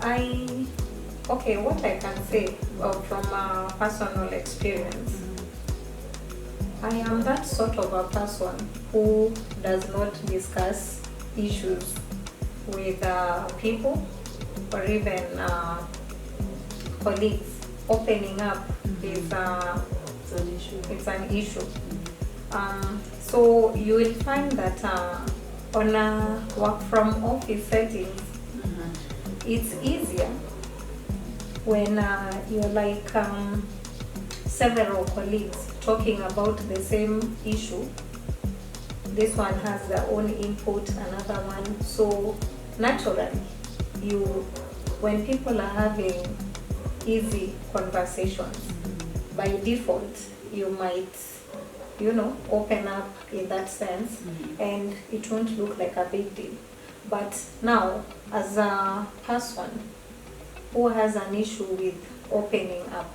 I okay, what I can say from personal experience, I am that sort of a person who does not discuss issues with people or even colleagues. Opening up is it's an issue. So you will find that on a work from office settings, it's easier when you're like several colleagues talking about the same issue. This one has their own input, another one. So naturally, you when people are having easy conversations, by default, you might, open up in that sense, and it won't look like a big deal. But now, as a person who has an issue with opening up,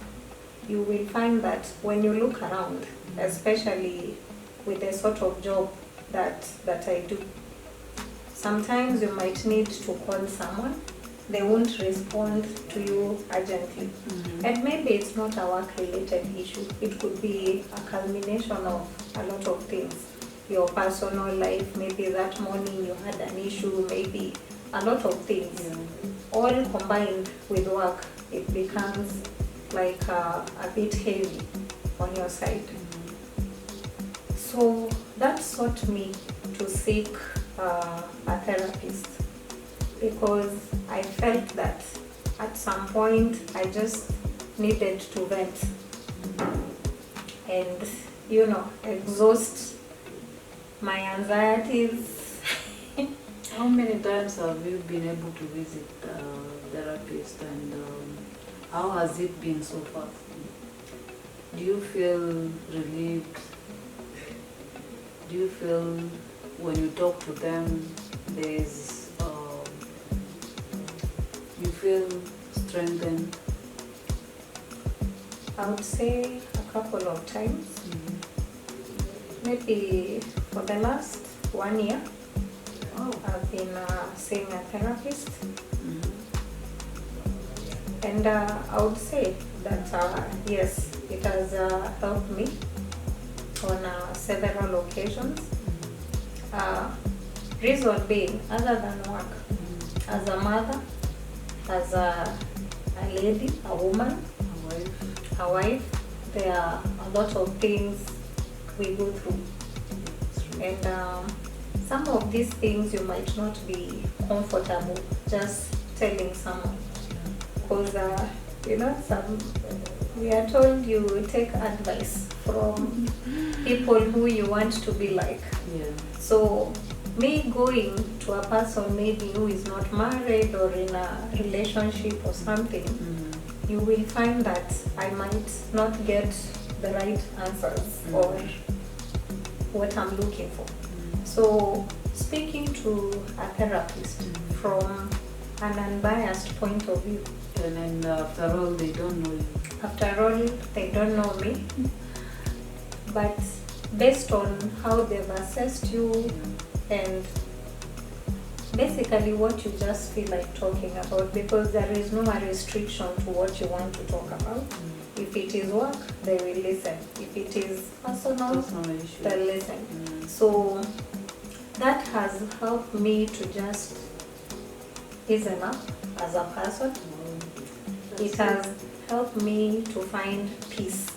you will find that when you look around, especially with the sort of job that I do, sometimes you might need to call someone. They won't respond to you urgently. And maybe it's not a work-related issue. It could be a culmination of a lot of things. Your personal life, maybe that morning you had an issue, maybe a lot of things. All combined with work, it becomes like a bit heavy on your side. So that sought me to seek a therapist, because I felt that at some point I just needed to vent and exhaust my anxieties. How many times have you been able to visit a therapist, and how has it been so far? Do you feel relieved? Do you feel when you talk to them, you feel strengthened? I would say a couple of times. Maybe for the last 1 year, I've been seeing a therapist. And I would say that yes, it has helped me on several occasions. Reason being, other than work, as a mother, as a lady, a woman, a wife, there are a lot of things we go through. And some of these things you might not be comfortable just telling someone. Because, we are told you take advice from people who you want to be like. So me going to a person maybe who is not married or in a relationship or something, you will find that I might not get the right answers or what I'm looking for. So speaking to a therapist from an unbiased point of view. And then after all, they don't know you. After all, they don't know me. But based on how they've assessed you and basically what you just feel like talking about, because there is no restriction to what you want to talk about. If it is work, they will listen. If it is personal they'll listen. So that has helped me to just ease up as a person. It has helped me to find peace,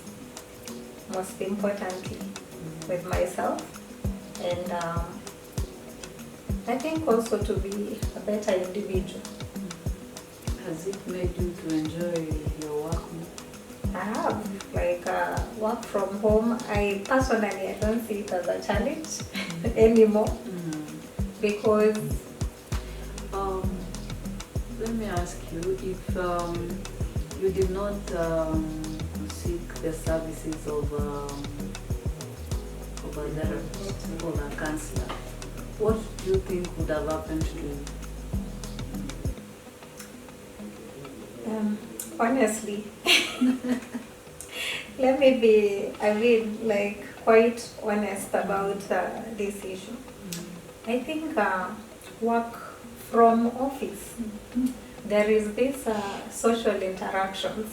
most importantly, with myself, and I think also to be a better individual. Has it made you to enjoy your work? I have, like work from home. I personally, I don't see it as a challenge anymore, because let me ask you, if you did not seek the services of a therapist or a counselor, what do you think would have happened to you? Honestly, let me be, quite honest about this issue. I think work from office there is this social interactions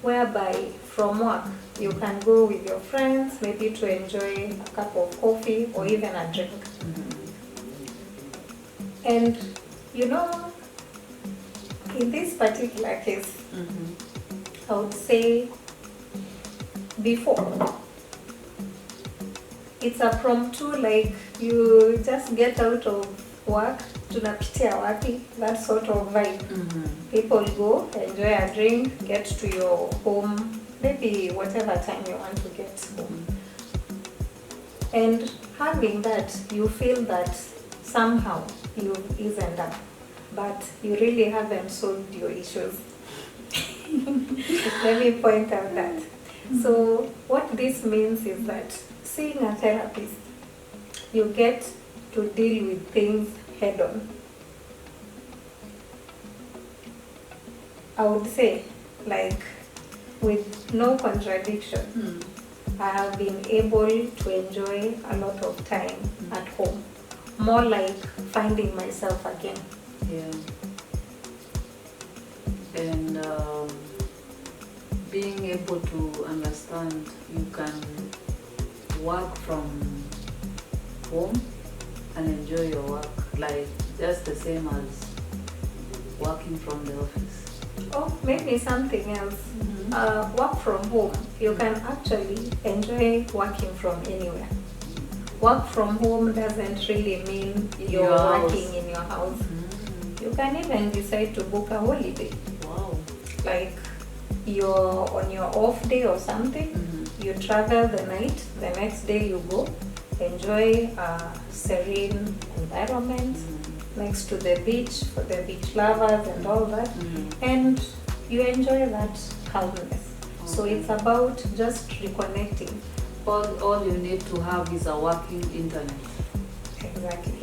whereby from work you can go with your friends maybe to enjoy a cup of coffee or even a drink. And you know, in this particular case, I would say before, it's a promptu, like you just get out of work, tunapitia wapi, that sort of vibe. People go, enjoy a drink, get to your home, maybe whatever time you want to get home. And having that, you feel that somehow you've eased up, but you really haven't solved your issues. Let me point out that. So what this means is that seeing a therapist, you get to deal with things head on. I would say, like, with no contradiction, I have been able to enjoy a lot of time at home. More like finding myself again. Yeah. And being able to understand you can work from home and enjoy your work, like just the same as working from the office. Oh, maybe something else. Work from home, you can actually enjoy working from anywhere. Work from home doesn't really mean you're working in your house. You can even decide to book a holiday. Wow. Like you're on your off day or something, you travel the night, the next day you go, enjoy a serene environment next to the beach for the beach lovers and all that, and you enjoy that calmness. So it's about just reconnecting. All you need to have is a working internet. Exactly.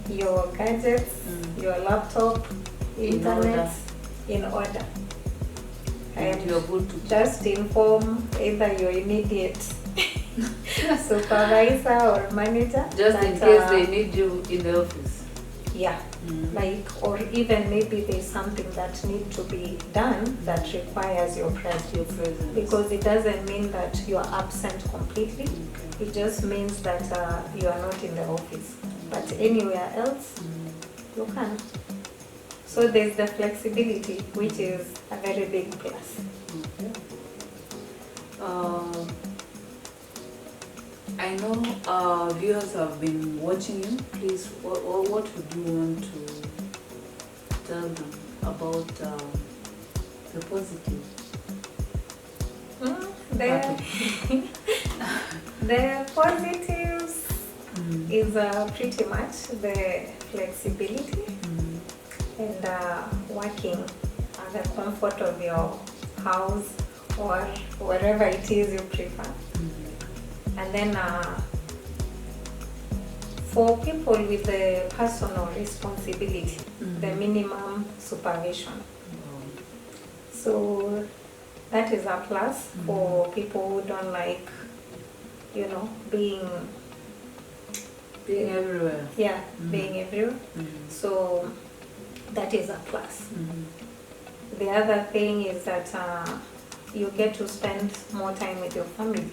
Your gadgets, your laptop, internet in order. And you're good to just inform either your immediate supervisor or manager. Just in case they need you in the office. Yeah. Like, or even maybe there's something that needs to be done that requires your presence. Because it doesn't mean that you are absent completely. It just means that you are not in the office. But anywhere else, you can. So there's the flexibility, which is a very big plus. I know viewers have been watching you. Please, what would you want to tell them about the positive? The positives is pretty much the flexibility and working at the comfort of your house or wherever it is you prefer. And then for people with the personal responsibility, the minimum supervision. So that is a plus for people who don't like, being everywhere. Yeah, being everywhere. So that is a plus. The other thing is that you get to spend more time with your family,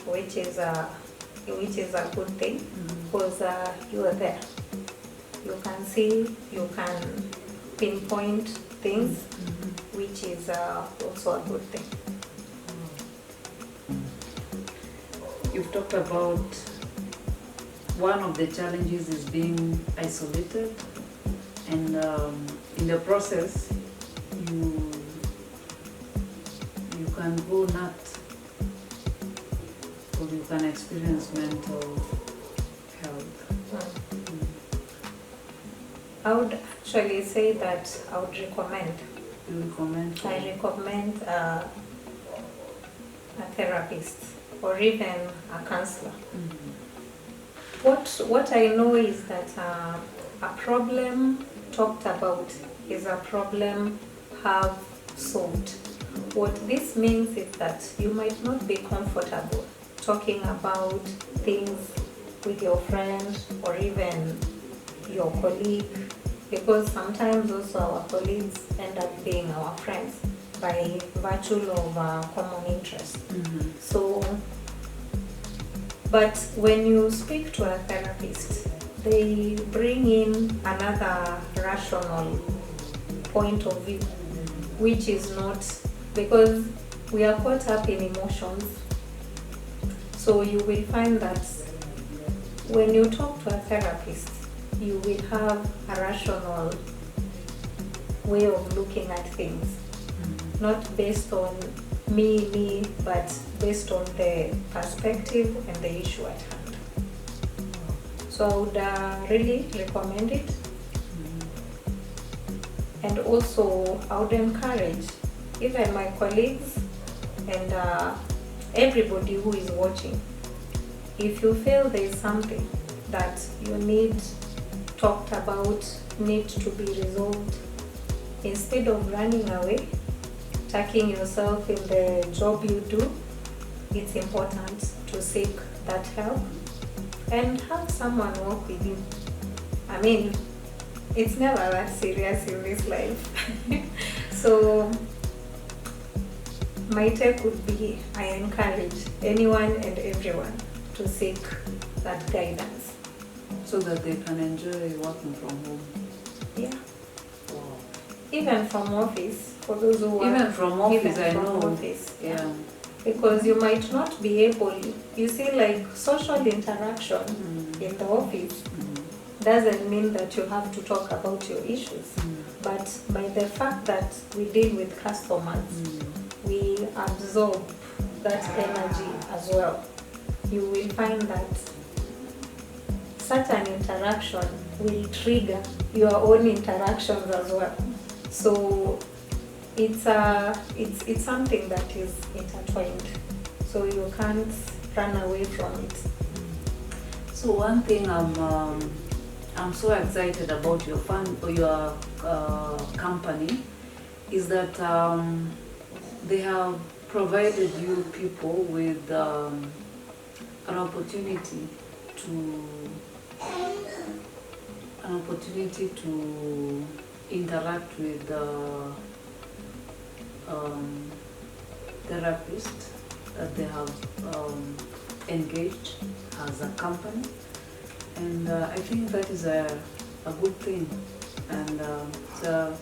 which is a good thing, because you are there. You can see, you can pinpoint things, which is also a good thing. You've talked about one of the challenges is being isolated, and in the process you can go nuts, or you can experience mental health. I would actually say that I would recommend. You recommend? I recommend a therapist or even a counselor. What I know is that a problem talked about is a problem have solved. What this means is that you might not be comfortable talking about things with your friend or even your colleague because sometimes also our colleagues end up being our friends by virtue of common interest. So, but when you speak to a therapist, they bring in another rational point of view, which is not, because we are caught up in emotions. So you will find that when you talk to a therapist, you will have a rational way of looking at things, not based on me, but based on the perspective and the issue at hand. So I would really recommend it. And also I would encourage even my colleagues and everybody who is watching, if you feel there is something that you need talked about, need to be resolved, instead of running away, tucking yourself in the job you do, it's important to seek that help and have someone work with you. I mean, it's never that serious in this life. So my take would be, I encourage anyone and everyone to seek that guidance. So that they can enjoy working from home. Yeah. Wow. Even from office, for those who work. Even from office, Even I from know. office. Yeah. Because you might not be able, you see, like social interaction in the office doesn't mean that you have to talk about your issues. But by the fact that we deal with customers, we absorb that energy as well. You will find that such an interaction will trigger your own interactions as well. So it's something that is intertwined. So you can't run away from it. So one thing I'm so excited about your company is that they have provided you people with an opportunity to interact with the therapist that they have engaged as a company, and I think that is a good thing, and so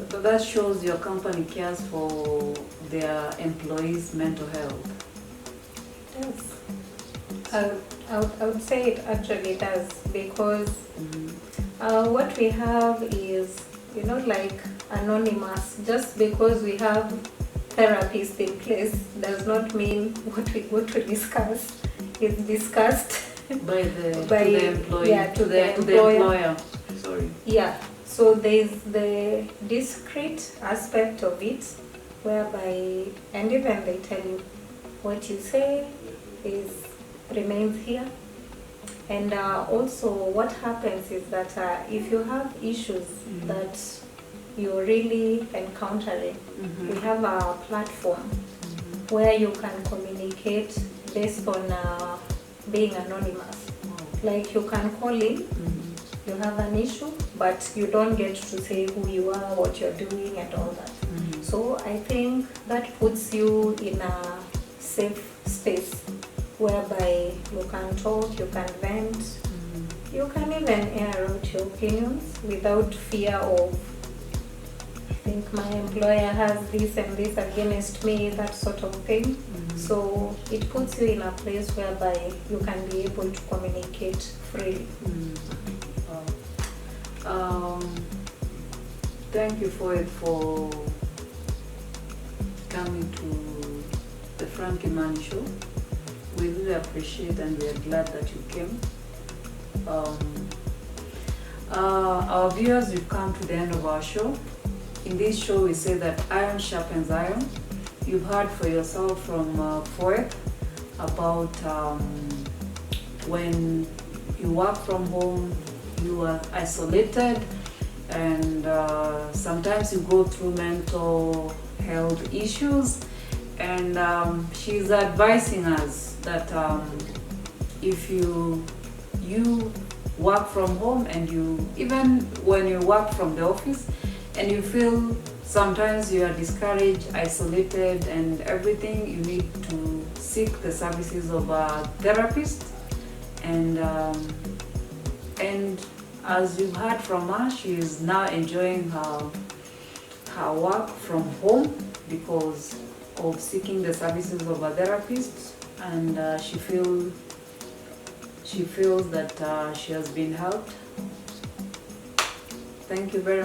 that shows your company cares for their employees' mental health. Yes. I would say it actually does, because what we have is, like anonymous. Just because we have therapists in place does not mean what we go to discuss is discussed by the employee, yeah, to the employer. Sorry. Yeah. So there's the discreet aspect of it, whereby, and even they tell you what you say remains here. And also what happens is that if you have issues that you're really encountering, we have a platform where you can communicate based on being anonymous. Like you can call in, you have an issue, but you don't get to say who you are, what you're doing and all that. So I think that puts you in a safe space whereby you can talk, you can vent, you can even air out your opinions without fear of, I think my employer has this and this against me, that sort of thing. So it puts you in a place whereby you can be able to communicate freely. Thank you for coming to the Frankie Mann Show. We really appreciate and we are glad that you came. Our viewers, we've come to the end of our show. In this show, we say that iron sharpens iron. You've heard for yourself from Foeth about when you work from home, you are isolated, and sometimes you go through mental health issues. And she's advising us that if you work from home, and you, even when you work from the office, and you feel sometimes you are discouraged, isolated, and everything, you need to seek the services of a therapist. And as you've heard from her, she is now enjoying her work from home because of seeking the services of a therapist, and she feels that she has been helped. Thank you very much.